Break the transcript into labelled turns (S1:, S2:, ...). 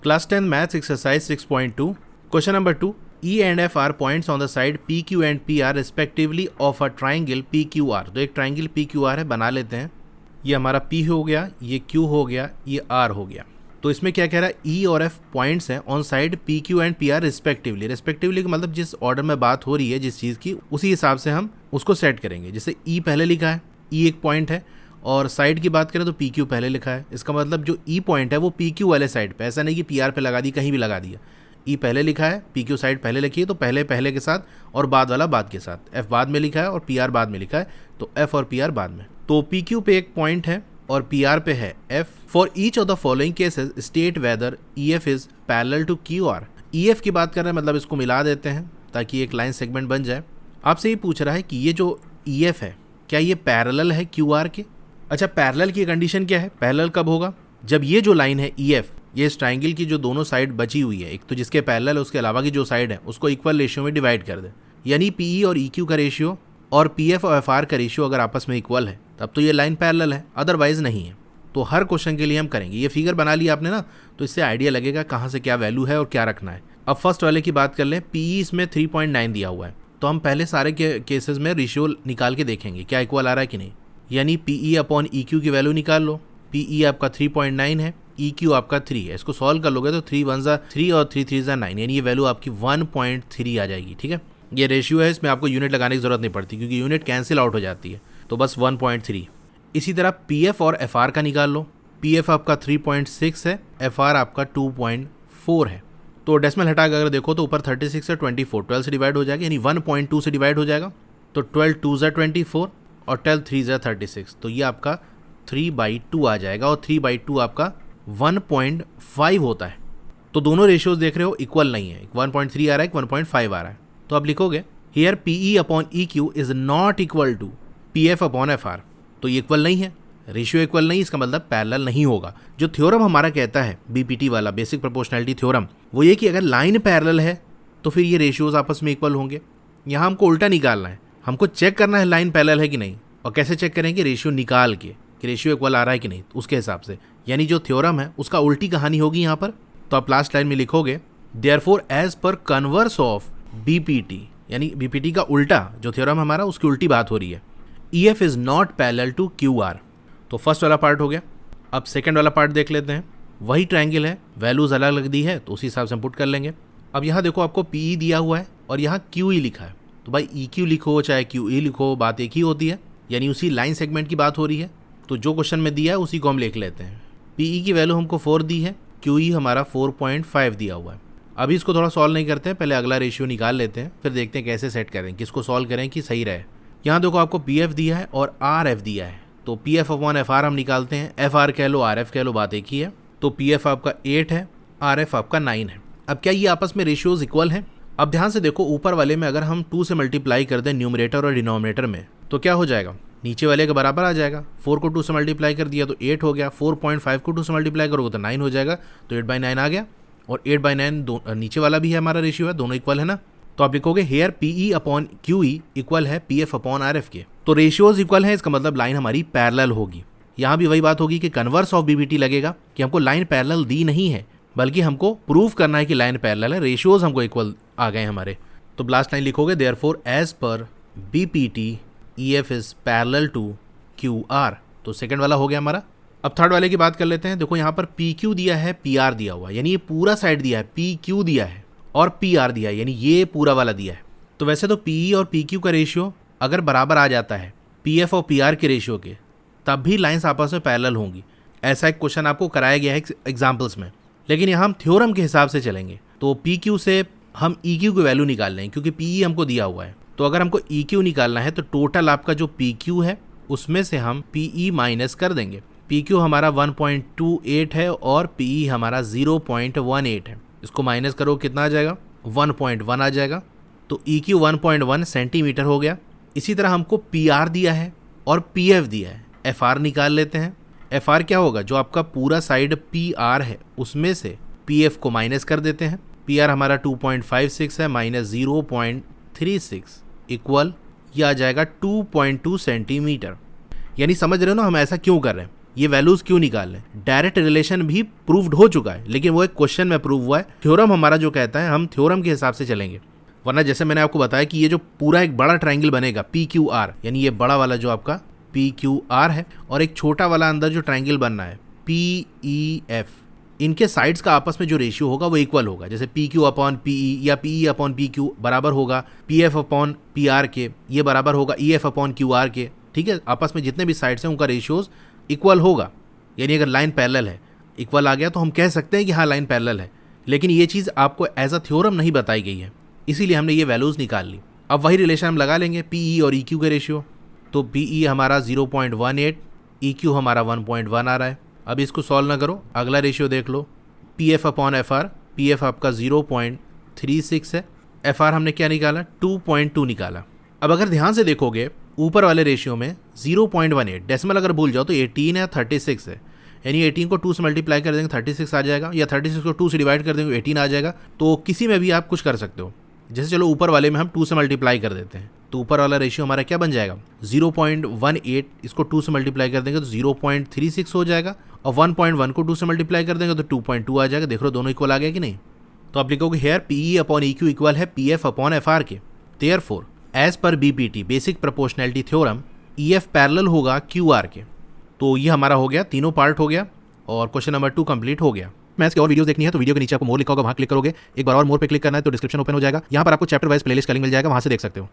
S1: Class 10 Maths Exercise 6.2. Question number 2. E and F are points on the side PQ and PR respectively of a triangle PQR. तो एक triangle PQR है, बना लेते हैं. ये हमारा P हो गया, ये Q हो गया, ये R हो गया. तो इसमें क्या कह रहा है, E और F पॉइंट्स हैं on side PQ and PR respectively. Respectively का मतलब जिस ऑर्डर में बात हो रही है जिस चीज़ की, उसी हिसाब से हम उसको सेट करेंगे. जैसे E पहले लिखा है, E एक पॉइंट है, और साइड की बात करें तो PQ पहले लिखा है. इसका मतलब जो E पॉइंट है वो PQ वाले साइड पे, ऐसा नहीं कि PR पे लगा दी, कहीं भी लगा दिया. E पहले लिखा है, PQ साइड पहले लिखी है, तो पहले के साथ और बाद वाला बाद के साथ. F बाद में लिखा है और PR बाद में लिखा है, तो F और PR बाद में. तो PQ पे एक पॉइंट है और PR पे है F. For each of the following cases state whether EF is parallel to QR. EF की बात कर रहे हैं, मतलब इसको मिला देते हैं ताकि एक लाइन सेगमेंट बन जाए. आपसे ये पूछ रहा है कि ये जो EF है क्या ये पैरेलल है QR के. अच्छा, पैरेलल की कंडीशन क्या है, पैरेलल कब होगा, जब ये जो लाइन है EF, ये इस ट्राइंगल की जो दोनों साइड बची हुई है, एक तो जिसके पैरेलल है उसके अलावा की जो साइड है उसको इक्वल रेशियो में डिवाइड कर दे. यानी PE और EQ का रेशियो और PF और FR का रेशियो अगर आपस में इक्वल है तब तो ये लाइन पैरेलल है, अदरवाइज नहीं है. तो हर क्वेश्चन के लिए हम करेंगे. ये फिगर बना लिया आपने ना, तो इससे आइडिया लगेगा कहाँ से क्या वैल्यू है और क्या रखना है. अब फर्स्ट वाले की बात कर लें. PE इसमें 3.9 दिया हुआ है, तो हम पहले सारे के केसेस में रेशियो निकाल के देखेंगे क्या इक्वल आ रहा है कि नहीं. यानी PE अपॉन EQ की वैल्यू निकाल लो. PE आपका 3.9 है, EQ आपका 3 है. इसको सॉल्व कर लोगे तो 3 1 ज़ा 3 और 3 3 ज़ा 9, यानी ये वैल्यू आपकी 1.3 आ जाएगी. ठीक है, ये रेशियो है, इसमें आपको यूनिट लगाने की जरूरत नहीं पड़ती क्योंकि यूनिट कैंसिल आउट हो जाती है, तो बस 1.3. इसी तरह PF और FR का निकाल लो. PF आपका 3.6 है, FR आपका 2.4 है. तो डेसिमल हटा के अगर देखो तो ऊपर 36 है, 24 12 से डिवाइड हो जाएगा, यानी 1.2 से डिवाइड हो जाएगा. तो 12 2 ज़ा 24 और 12 3 ज़ा 36, तो ये आपका 3/2 आ जाएगा, और 3/2 आपका 1.5 होता है. तो दोनों रेशियोज देख रहे हो इक्वल नहीं है, 1.3 आ रहा है, 1.5 आ रहा है. तो आप लिखोगे here PE upon EQ is not equal to PF upon FR. तो ये इक्वल नहीं है, रेशियो इक्वल नहीं, इसका मतलब पैरेलल नहीं होगा. जो थ्योरम हमारा कहता है BPT वाला, बेसिक प्रोपोर्शनैलिटी थ्योरम, वो ये कि अगर लाइन पैरेलल है तो फिर ये रेशियोज आपस में इक्वल होंगे. यहाँ हमको उल्टा निकालना है, हमको चेक करना है लाइन पैरेलल है कि नहीं. और कैसे चेक करेंगे, रेशियो निकाल के कि रेशियो इक्वल आ रहा है कि नहीं, उसके हिसाब से. यानी जो थ्योरम है उसका उल्टी कहानी होगी यहाँ पर. तो आप लास्ट लाइन में लिखोगे therefore as per converse of BPT, यानी BPT का उल्टा, जो थ्योरम हमारा उसकी उल्टी बात हो रही है, EF is not parallel to QR. तो फर्स्ट वाला पार्ट हो गया. अब सेकंड वाला पार्ट देख लेते हैं. वही ट्रायंगल है, वैल्यूज अलग अलग दी है, तो उसी हिसाब से हम पुट कर लेंगे. अब यहाँ देखो आपको PE दिया हुआ है और यहाँ QE लिखा है, तो भाई EQ लिखो चाहे QE लिखो, बात एक ही होती है, यानी उसी लाइन सेगमेंट की बात हो रही है. तो जो क्वेश्चन में दिया है उसी को हम लिख लेते हैं. PE की वैल्यू हमको 4 दी है, QE हमारा 4.5 दिया हुआ है. अभी इसको थोड़ा सॉल्व नहीं करते हैं, पहले अगला रेशियो निकाल लेते हैं, फिर देखते हैं कैसे सेट करें, किसको सॉल्व करें कि सही रहे. यहाँ देखो आपको PF दिया है और RF दिया है, तो PF अपॉन FR हम निकालते हैं. FR कह लो RF कह लो, बात एक ही है. तो PF आपका 8 है, RF आपका 9 है. अब क्या ये आपस में रेशियोज इक्वल हैं. अब ध्यान से देखो, ऊपर वाले में अगर हम 2 से मल्टीप्लाई कर दें न्यूमरेटर और डिनोमिनेटर में, तो क्या हो जाएगा, नीचे वाले के बराबर आ जाएगा. 4 को 2 से मल्टीप्लाई कर दिया तो 8 हो गया, 4.5 को 2 से मल्टीप्लाई करोगे तो 9 हो जाएगा, तो 8/9 आ गया. और 8/9 नीचे वाला भी है हमारा रेशियो है, दोनों इक्वल है ना. तो आप लिखोगे here PE upon QE equal है PF अपॉन RF के. तो रेशियोज इक्वल है, इसका मतलब लाइन हमारी पैरेलल होगी. यहाँ भी वही बात होगी कि कन्वर्स ऑफ BPT लगेगा कि हमको लाइन पैरेलल दी नहीं है, बल्कि हमको प्रूव करना है कि लाइन पैरेलल है, रेशियोज हमको इक्वल आ गए हमारे. तो लास्ट लाइन लिखोगे therefore as per BPT EF is parallel to QR. तो सेकंड वाला हो गया हमारा. अब थर्ड वाले की बात कर लेते हैं. देखो यहाँ पर PQ दिया है, PR दिया हुआ है, यानी ये पूरा साइड दिया है, PQ दिया है और PR दिया है, यानी ये पूरा वाला दिया है. तो वैसे तो PE और PQ का रेशियो अगर बराबर आ जाता है PF और PR के रेशियो के, तब भी लाइंस आपस में पैरेलल होंगी. ऐसा एक क्वेश्चन आपको कराया गया है एग्जाम्पल्स में. लेकिन यहाँ हम थ्योरम के हिसाब से चलेंगे, तो PQ से हम EQ की वैल्यू निकाल लेंगे क्योंकि PE हमको दिया हुआ है. तो अगर हमको EQ निकालना है तो टोटल आपका जो PQ है उसमें से हम PE माइनस कर देंगे. PQ हमारा 1.28 है और PE हमारा 0.18 है. इसको माइनस करो कितना आ जाएगा, 1.1 आ जाएगा. तो EQ 1.1 सेंटीमीटर हो गया. इसी तरह हमको PR दिया है और PF दिया है. FR निकाल लेते हैं. FR क्या होगा, जो आपका पूरा साइड PR है उसमें से PF को माइनस कर देते हैं. PR हमारा 2.56 है माइनस 0.36 इक्वल, यह आ जाएगा 2.2 सेंटीमीटर. यानी समझ रहे हो ना हम ऐसा क्यों कर रहे हैं. ये वैल्यूज क्यों निकाल लें? डायरेक्ट रिलेशन भी प्रूव्ड हो चुका है, लेकिन वो एक क्वेश्चन में प्रूव हुआ है। थ्योरम हमारा जो कहता है, हम थ्योरम के हिसाब से चलेंगे, वरना जैसे मैंने आपको बताया कि ये जो पूरा एक बड़ा ट्राइंगल बनेगा PQR, यानी ये बड़ा वाला जो आपका PQR है और एक छोटा वाला अंदर जो ट्राइंगल बनना है PEF, इनके साइड्स का आपस में जो रेशियो होगा वो इक्वल होगा। जैसे PQ अपॉन PE या PE अपॉन PQ बराबर होगा PF अपॉन PR के, ये बराबर होगा EF अपॉन QR के। ठीक है, आपस में जितने भी साइड्स हैं उनका रेशियोज इक्वल होगा। यानी अगर लाइन पैरेलल है, इक्वल आ गया तो हम कह सकते हैं कि हाँ लाइन पैरेलल है, लेकिन ये चीज़ आपको एज अ थ्योरम नहीं बताई गई है, इसीलिए हमने ये वैल्यूज़ निकाल ली। अब वही रिलेशन हम लगा लेंगे PE और EQ के रेशियो। तो PE हमारा 0.18, EQ हमारा 1.1 आ रहा है। अब इसको सॉल्व ना करो, अगला रेशियो देख लो, PF अपॉन FR। PF आपका 0.36 है, FR हमने क्या निकाला 2.2 निकाला। अब अगर ध्यान से देखोगे ऊपर वाले रेशियो में 0.18, डेसिमल अगर भूल जाओ तो 18 है 36 है, यानी 18 को 2 से मल्टीप्लाई कर देंगे 36 आ जाएगा, या 36 को 2 से डिवाइड कर देंगे 18 आ जाएगा। तो किसी में भी आप कुछ कर सकते हो। जैसे चलो ऊपर वाले में हम 2 से मल्टीप्लाई कर देते हैं, तो ऊपर वाला रेशियो हमारा क्या बन जाएगा 0.18, इसको 2 से मल्टीप्लाई कर देंगे तो 0.36 हो जाएगा, और 1.1 को 2 से मल्टीप्लाई कर देंगे तो 2.2 आ जाएगा। देख लो दोनों इक्वल आ गया कि नहीं? तो आप लिखोगे here PE upon EQ equal है PF अपॉन FR के। Therefore as per BPT basic proportionality theorem EF parallel होगा QR के। तो ये हमारा हो गया, तीनों पार्ट हो गया और क्वेश्चन नंबर 2 कंप्लीट हो गया। मैथ्स की और वीडियोस देखनी है तो वीडियो के नीचे आपको मोर लिखा होगा, वहाँ क्लिक करोगे। एक बार और मोर पे क्लिक करना है तो डिस्क्रिप्शन ओपन हो जाएगा, यहाँ पर आपको चैप्टर वाइज प्लेलिस्ट का लिंक मिल जाएगा, वहाँ से देख सकते हो।